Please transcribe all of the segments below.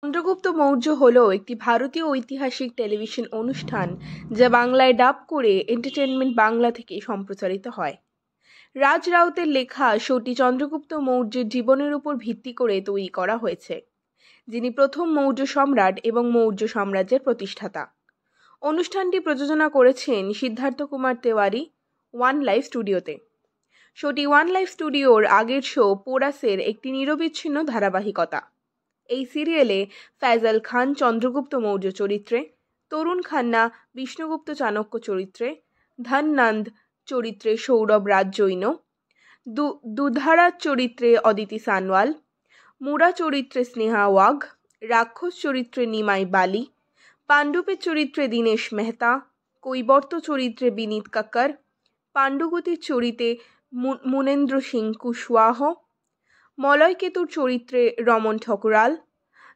চন্দ্রগুপ্ত মৌর্য হল একটি ভারতীয় ঐতিহাসিক টেলিভিশন অনুষ্ঠান যা বাংলায় ডাব করে এন্টারটেনমেন্ট বাংলা থেকে সম্প্রচারিত হয়। রাজ রাউতের লেখা শোটি চন্দ্রগুপ্ত মৌর্যের জীবনের উপর ভিত্তি করে তৈরি করা হয়েছে, যিনি প্রথম মৌর্য সম্রাট এবং মৌর্য সাম্রাজ্যের প্রতিষ্ঠাতা। অনুষ্ঠানটি প্রযোজনা করেছেন সিদ্ধার্থ কুমার তেওয়ারি ওয়ান লাইভ স্টুডিওতে। শোটি ওয়ান লাইভ স্টুডিওর আগের শো পোরাসের একটি নিরবিচ্ছিন্ন ধারাবাহিকতা। এই সিরিয়ালে ফয়জাল খান চন্দ্রগুপ্ত মৌর্য চরিত্রে, তরুণ খান্না বিষ্ণুগুপ্ত চাণক্য চরিত্রে, ধননন্দ চরিত্রে সৌরভ রাজ জৈন, দুধারা চরিত্রে অদিতি সানওয়াল, মুরা চরিত্রে স্নেহা ওয়াঘ, রাক্ষস চরিত্রে নিমাই বালি, পাণ্ডবের চরিত্রে দীনেশ মেহতা, কৈবর্ত চরিত্রে বিনীত কাক্কর, পাণ্ডুগতির চরিত্রে মুনেন্দ্র সিং কুশওয়াহ, মলয়কেতুর চরিত্রে রমন ঠকুরাল,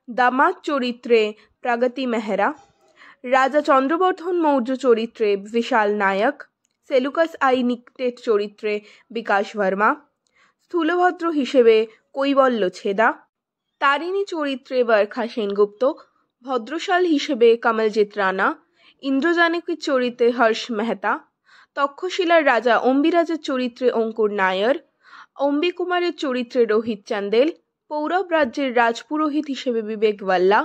দামাত চরিত্রে প্রগতি মেহরা, রাজা চন্দ্রবর্ধন মৌর্য চরিত্রে বিশাল নায়ক, সেলুকাস আই নিকটের চরিত্রে বিকাশ ভার্মা, স্থূলভদ্র হিসেবে কৈবল্য ছেদা, তারিণী চরিত্রে বরখা সেনগুপ্ত, ভদ্রশাল হিসেবে কমলজিৎ রানা, ইন্দ্রজানকীর চরিত্রে হর্ষ মেহতা, তক্ষশিলার রাজা অম্বিরাজের চরিত্রে অঙ্কুর নায়ার, অম্বিকুমারের চরিত্রে রোহিত চান্দেল, পৌরব রাজ্যের রাজপুরোহিত হিসেবে বিবেক ভাল্লা,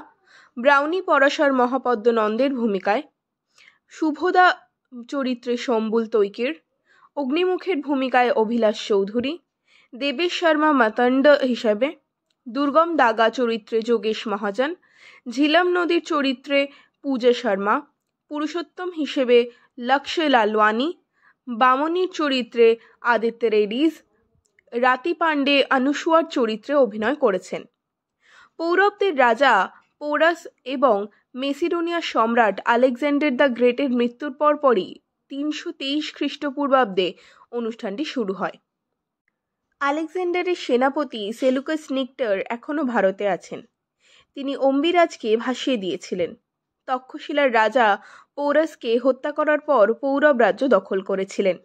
ব্রাউনি পরাশর মহাপদ্ম নন্দের ভূমিকায়, শুভদা চরিত্রে শম্বুল তৈকির, অগ্নিমুখের ভূমিকায় অভিলাষ চৌধুরী, দেবেশ শর্মা মাতণ্ড হিসেবে, দুর্গম দাগা চরিত্রে যোগেশ মহাজন, ঝিলম নদীর চরিত্রে পূজা শর্মা, পুরুষোত্তম হিসেবে লক্ষ্য লালওয়ানি, বামনির চরিত্রে আদিত্য রেড্ডিজ, রাতি পাণ্ডে অনুসুয়ার চরিত্রে অভিনয় করেছেন। পৌরবদের রাজা পোরাস এবং মেসিডোনিয়ার সম্রাট আলেকজান্ডার দ্য গ্রেটের মৃত্যুর পরপরই 323 খ্রিস্টপূর্বাব্দে অনুষ্ঠানটি শুরু হয়। আলেকজান্ডারের সেনাপতি সেলুকাস নিকটার এখনও ভারতে আছেন। তিনি অম্বিরাজকে ভাসিয়ে দিয়েছিলেন। তক্ষশিলার রাজা পৌরাসকে হত্যা করার পর পৌরব রাজ্য দখল করেছিলেন।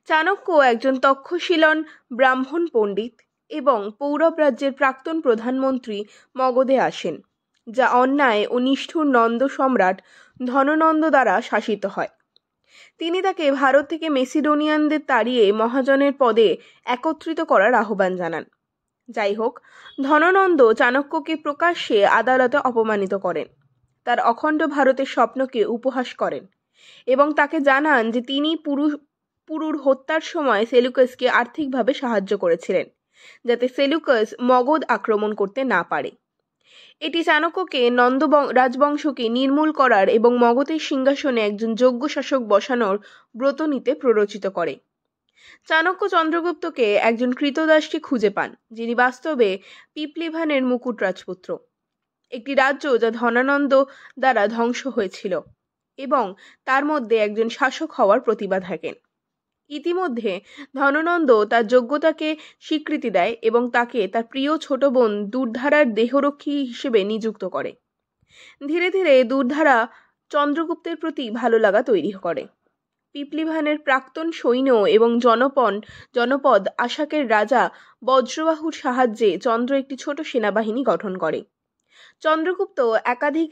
চাণক্য একজন তক্ষশিলন ব্রাহ্মণ পণ্ডিত এবং পৌরব রাজ্যের প্রাক্তন প্রধানমন্ত্রী মগধে আসেন, যা অন্যায় ও নিষ্ঠুর নন্দ সম্রাট ধননন্দ দ্বারা শাসিত হয়। তিনি তাকে ভারত থেকে মেসিডোনিয়ানদের তাড়িয়ে মহাজনের পদে একত্রিত করার আহ্বান জানান। যাই হোক, ধননন্দ চাণক্যকে প্রকাশ্যে আদালতে অপমানিত করেন, তার অখণ্ড ভারতের স্বপ্নকে উপহাস করেন এবং তাকে জানান যে তিনি পুরুর হত্যার সময় সেলুকাসকে আর্থিকভাবে সাহায্য করেছিলেন, যাতে সেলুকাস মগধ আক্রমণ করতে না পারে। এটি চাণক্যকে নন্দ রাজবংশকে নির্মূল করার এবং মগধের সিংহাসনে একজন যোগ্য শাসক বসানোর ব্রত নিতে প্ররোচিত করে। চাণক্য চন্দ্রগুপ্তকে একজন কৃতদাসকে খুঁজে পান, যিনি বাস্তবে পিপলিভানের মুকুট রাজপুত্র, একটি রাজ্য যা ধনানন্দ দ্বারা ধ্বংস হয়েছিল, এবং তার মধ্যে একজন শাসক হওয়ার প্রতিভা থাকেন। ইতিমধ্যে ধননন্দ তার যোগ্যতাকে স্বীকৃতি দেয় এবং তাকে তার প্রিয় ছোট বোন দুর্ধারার দেহরক্ষী হিসেবে নিযুক্ত করে। ধীরে ধীরে দুর্ধারা চন্দ্রগুপ্তের প্রতি ভালো লাগা তৈরি করে। পিপলিভানের প্রাক্তন সৈন্য এবং জনপদ আশাকের রাজা বজ্রবাহুর সাহায্যে চন্দ্র একটি ছোট সেনাবাহিনী গঠন করে। চন্দ্রগুপ্ত একাধিক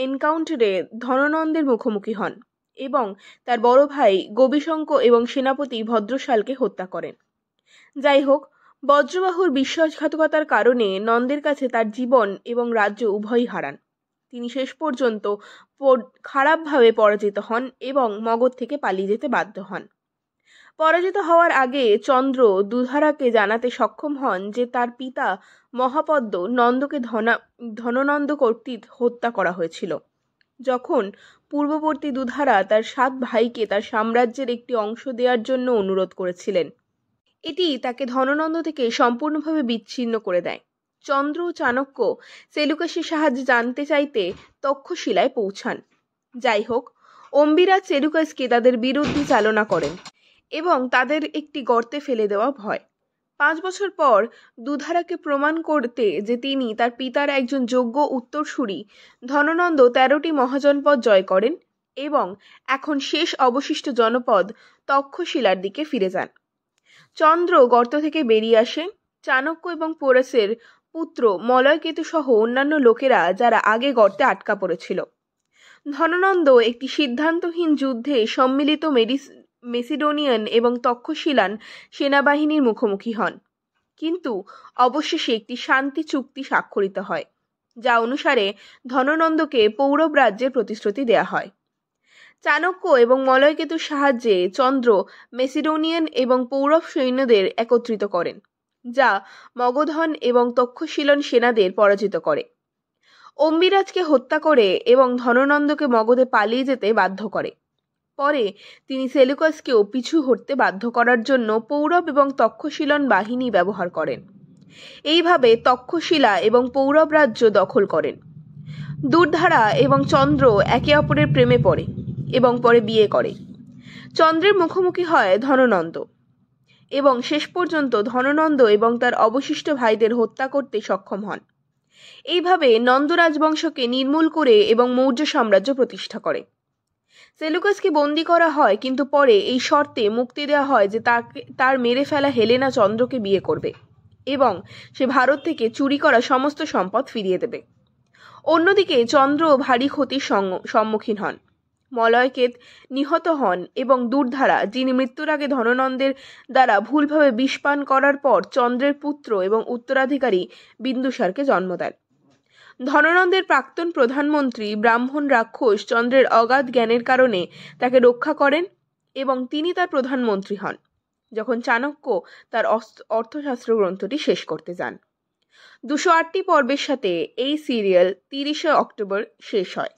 এনকাউন্টারে ধননন্দের মুখোমুখি হন এবং তার বড় ভাই গবিশঙ্ক এবং সেনাপতি ভদ্রশালকে হত্যা করেন। যাই হোক, বজ্রবাহুর বিশ্বাসঘাতকতার কারণে নন্দের কাছে তার জীবন এবং রাজ্য উভয়ই হারান। তিনি শেষ পর্যন্ত খারাপভাবে পরাজিত হন এবং মগধ থেকে পালিয়ে যেতে বাধ্য হন। পরাজিত হওয়ার আগে চন্দ্র দুধারাকে জানাতে সক্ষম হন যে তার পিতা মহাপদ্ম নন্দকে ধননন্দ কর্তৃক হত্যা করা হয়েছিল, যখন পূর্ববর্তী দুধারা তার 7 ভাইকে তার সাম্রাজ্যের একটি অংশ দেওয়ার জন্য অনুরোধ করেছিলেন। এটি তাকে ধননন্দ থেকে সম্পূর্ণভাবে বিচ্ছিন্ন করে দেয়। চন্দ্র ও চাণক্য সেলুকাসের সাহায্যে জানতে চাইতে তক্ষশিলায় পৌঁছান। যাই হোক, অম্বিরাজ সেলুকাসকে তাদের বিরুদ্ধে চালনা করেন এবং তাদের একটি গর্তে ফেলে দেওয়া হয়। 5 বছর পর দুধারাকে প্রমাণ করতে যে তিনি তার পিতার একজন যোগ্য উত্তরসূরি, ধননন্দ 13টি মহাজনপদ জয় করেন এবং এখন শেষ অবশিষ্ট জনপদ তক্ষশিলার দিকে ফিরে যান। চন্দ্র গর্ত থেকে বেরিয়ে আসে। চাণক্য এবং পোরাসের পুত্র মলয়কেতু সহ অন্যান্য লোকেরা যারা আগে গর্তে আটকা পড়েছিল। ধননন্দ একটি সিদ্ধান্তহীন যুদ্ধে সম্মিলিত মেসিডোনিয়ান এবং তক্ষশিলান সেনাবাহিনীর মুখোমুখি হন, কিন্তু অবশেষে একটি শান্তি চুক্তি স্বাক্ষরিত হয়, যা অনুসারে ধননন্দকে পৌরব রাজ্যের প্রতিশ্রুতি দেয়া হয়। চাণক্য এবং মলয়কেতুর সাহায্যে চন্দ্র মেসিডোনিয়ান এবং পৌরব সৈন্যদের একত্রিত করেন, যা মগধন এবং তক্ষশিলন সেনাদের পরাজিত করে। অম্বিরাজকে হত্যা করে এবং ধননন্দকে মগধে পালিয়ে যেতে বাধ্য করে। পরে তিনি সেলুকাসকেও পিছু হটতে বাধ্য করার জন্য পৌরব এবং তক্ষশিলন বাহিনী ব্যবহার করেন। এইভাবে তক্ষশিলা এবং পৌরব রাজ্য দখল করেন। দুর্ধারা এবং চন্দ্র একে অপরের প্রেমে পড়ে এবং পরে বিয়ে করে। চন্দ্রের মুখোমুখি হয় ধননন্দ এবং শেষ পর্যন্ত ধননন্দ এবং তার অবশিষ্ট ভাইদের হত্যা করতে সক্ষম হন। এইভাবে নন্দ রাজবংশকে নির্মূল করে এবং মৌর্য সাম্রাজ্য প্রতিষ্ঠা করে। সেলুকাসকে বন্দী করা হয়, কিন্তু পরে এই শর্তে মুক্তি দেওয়া হয় যে তার মেরে ফেলা হেলেনা চন্দ্রকে বিয়ে করবে এবং সে ভারত থেকে চুরি করা সমস্ত সম্পদ ফিরিয়ে দেবে। অন্যদিকে চন্দ্র ভারী ক্ষতির সম্মুখীন হন। মলয়কেত নিহত হন এবং দুর্ধারা, যিনি মৃত্যুর আগে ধননন্দের দ্বারা ভুলভাবে বিষপান করার পর চন্দ্রের পুত্র এবং উত্তরাধিকারী বিন্দুসারকে জন্ম দেন। ধননন্দের প্রাক্তন প্রধানমন্ত্রী ব্রাহ্মণ রাক্ষস চন্দ্রের অগাধ জ্ঞানের কারণে তাকে রক্ষা করেন এবং তিনি তার প্রধানমন্ত্রী হন যখন চাণক্য তার অর্থশাস্ত্র গ্রন্থটি শেষ করতে যান। 208টি পর্বের সাথে এই সিরিয়াল 30শে অক্টোবর শেষ হয়।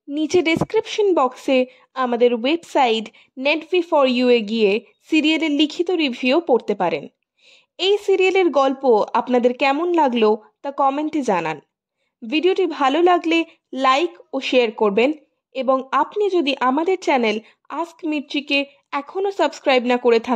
নিচে ডেসক্রিপশন বক্সে আমাদের ওয়েবসাইট netv4u এ গিয়ে সিরিয়ালের লিখিত রিভিউ পড়তে পারেন। এই সিরিয়ালের গল্প আপনাদের কেমন লাগলো তা কমেন্টে জানান। ভিডিওটি ভালো লাগলে লাইক ও শেয়ার করবেন এবং আপনি যদি আমাদের চ্যানেল আস্ক মির্চিকে এখনও সাবস্ক্রাইব না করে থাকেন